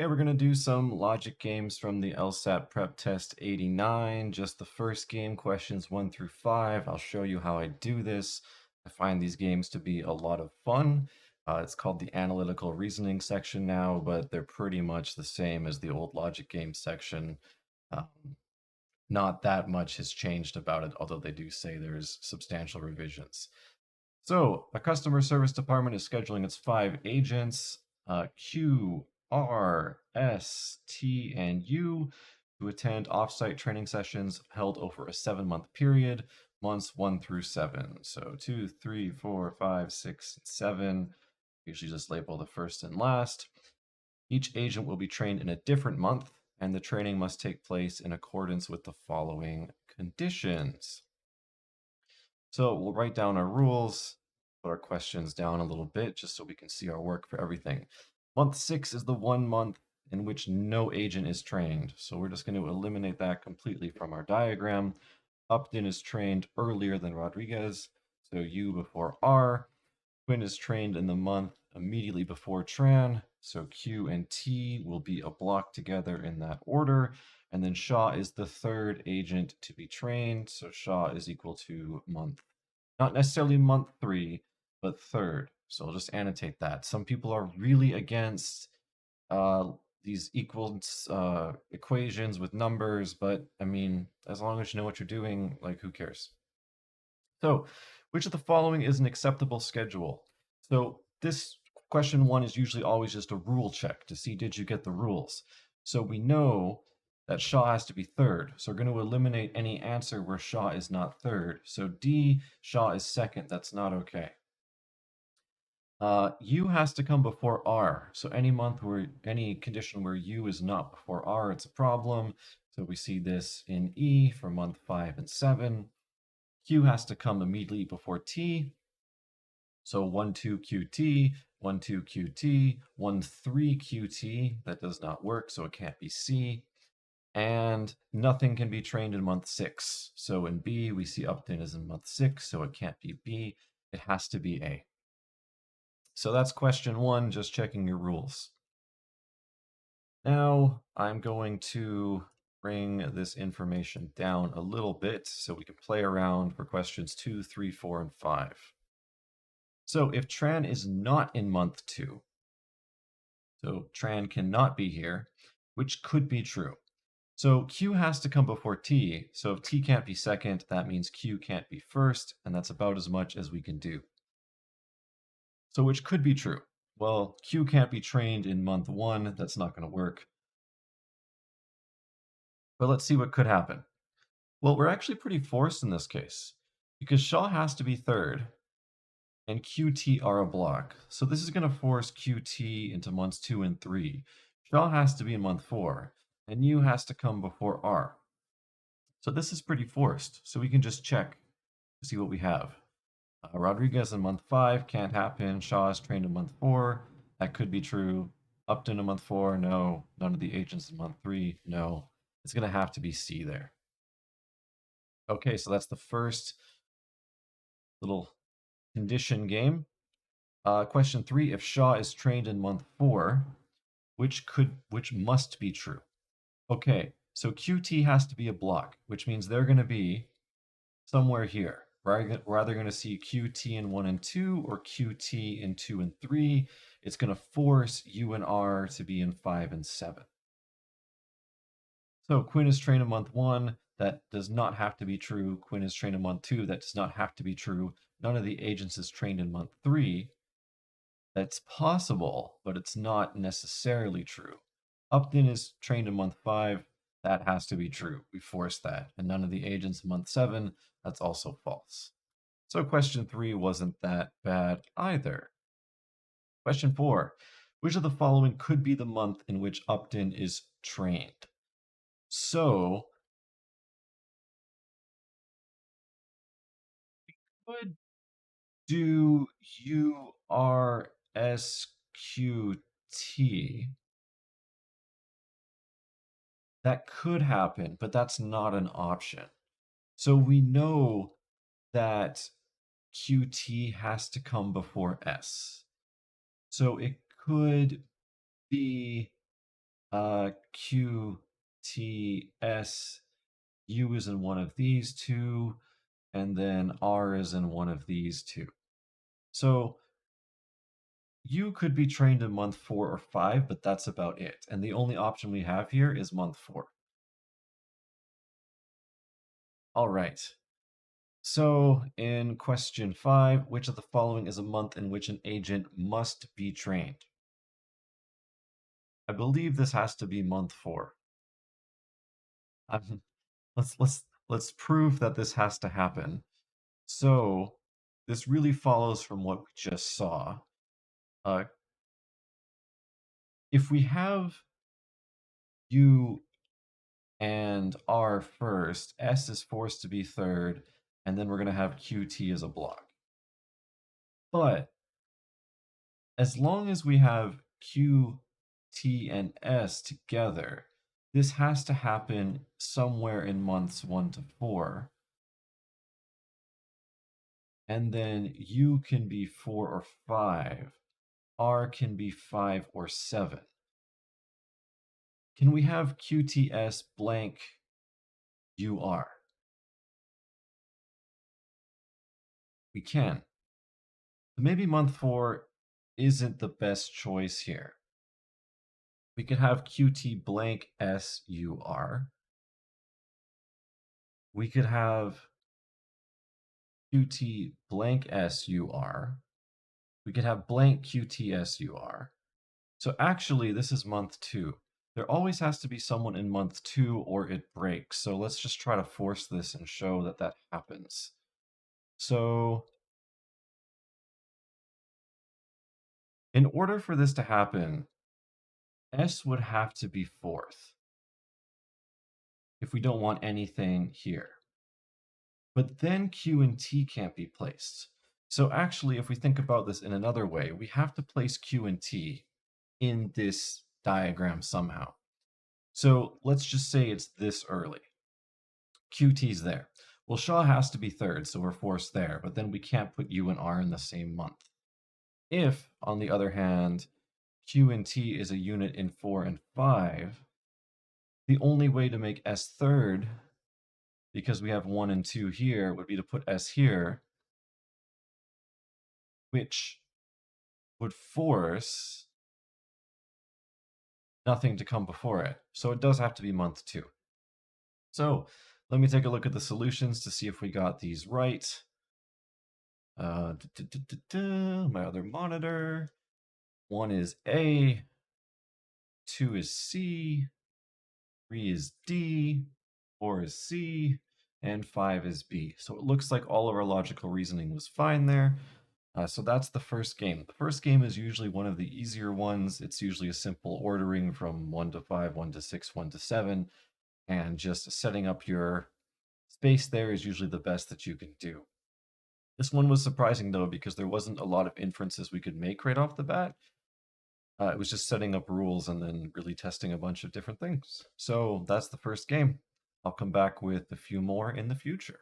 Okay, we're going to do some logic games from the LSAT Prep Test 89. Just the first game, questions 1 through 5. I'll show you how I do this. I find these games to be a lot of fun. It's called the analytical reasoning section now, but they're pretty much the same as the old logic game section. Um, Not that much has changed about it, although they do say there's substantial revisions. So, a customer service department is scheduling its 5 agents, Q, R, S, T, and U, to attend offsite training sessions held over a 7-month period, months 1 through 7. So, 2, 3, 4, 5, 6, and 7. Usually just label the first and last. Each agent will be trained in a different month, and the training must take place in accordance with the following conditions. So we'll write down our rules, put our questions down a little bit just so we can see our work for everything. Month 6 is the 1 month in which no agent is trained. So we're just going to eliminate that completely from our diagram. Upton is trained earlier than Rodriguez, so U before R. Quinn is trained in the month immediately before Tran, so Q and T will be a block together in that order. And then Shaw is the third agent to be trained, so Shaw is equal to month, not necessarily month 3, but third. So I'll just annotate that. Some people are really against these equals equations with numbers, but I mean, as long as you know what you're doing, like who cares? So, which of the following is an acceptable schedule? So this question 1 is usually always just a rule check to see did you get the rules. So we know that Shaw has to be third. So we're going to eliminate any answer where Shaw is not third. So D, Shaw is second. That's not okay. U has to come before R. So any condition where U is not before R, it's a problem. So we see this in E for month 5 and 7. Q has to come immediately before T. So 1, 2 QT, 1, 2 QT, 1, 3 QT. That does not work, so it can't be C. And nothing can be trained in month 6. So in B, we see Upton is in month 6, so it can't be B. It has to be A. So that's question 1, just checking your rules. Now I'm going to bring this information down a little bit so we can play around for questions 2, 3, 4, and 5. So if Tran is not in month 2, so Tran cannot be here, which could be true. So Q has to come before T, so if T can't be second, that means Q can't be first, and that's about as much as we can do. So which could be true? Well, Q can't be trained in month 1, that's not going to work. But let's see what could happen. Well, we're actually pretty forced in this case, because Shaw has to be third, and QT are a block. So this is going to force QT into months 2 and 3. Shaw has to be in month 4, and U has to come before R. So this is pretty forced. So we can just check to see what we have. Rodriguez in month 5 can't happen. Shaw is trained in month 4. That could be true. Upton in month 4, no. None of the agents in month 3, no. It's going to have to be C there. Okay, so that's the first little condition game. Question 3, if Shaw is trained in month 4, which must be true? Okay, so QT has to be a block, which means they're going to be somewhere here. We're either going to see QT in 1 and 2 or QT in 2 and 3. It's going to force U and R to be in 5 and 7. So Quinn is trained in month 1. That does not have to be true. Quinn is trained in month 2. That does not have to be true. None of the agents is trained in month 3. That's possible, but it's not necessarily true. Upton is trained in month 5. That has to be true. We forced that. And none of the agents in month 7. That's also false. So question 3 wasn't that bad either. Question 4. Which of the following could be the month in which Upton is trained? So we could do URSQT. That could happen, but that's not an option. So we know that QT has to come before S. So it could be Q, T, S, U is in one of these two, and then R is in one of these two. So you could be trained in month 4 or 5, but that's about it. And the only option we have here is month 4. All right. So in question 5, which of the following is a month in which an agent must be trained? I believe this has to be month 4. Um, let's prove that this has to happen. So this really follows from what we just saw. Uh, if we have U and R first, S is forced to be third, and then we're going to have QT as a block. But as long as we have Q, T, and S together, this has to happen somewhere in months 1 to 4. And then U can be 4 or 5. R can be 5 or 7. Can we have QTS blank UR? We can. But maybe month 4 isn't the best choice here. We could have QT blank SUR. We could have QT blank SUR. We could have blank QTSUR. So actually, this is month 2. There always has to be someone in month 2 or it breaks. So let's just try to force this and show that that happens. So in order for this to happen, S would have to be 4th if we don't want anything here. But then Q and T can't be placed. So actually, if we think about this in another way, we have to place Q and T in this diagram somehow. So let's just say it's this early. QT's there. Well, Shaw has to be third, so we're forced there, but then we can't put U and R in the same month. If, on the other hand, Q and T is a unit in 4 and 5, the only way to make S third, because we have 1 and 2 here, would be to put S here, which would force nothing to come before it. So it does have to be month 2. So let me take a look at the solutions to see if we got these right. My other monitor. 1 is A, 2 is C, 3 is D, 4 is C, and 5 is B. So it looks like all of our logical reasoning was fine there. So that's the first game. The first game is usually one of the easier ones. It's usually a simple ordering from 1 to 5, 1 to 6, 1 to 7, and just setting up your space there is usually the best that you can do. This one was surprising though, because there wasn't a lot of inferences we could make right off the bat. It was just setting up rules and then really testing a bunch of different things. So that's the first game. I'll come back with a few more in the future.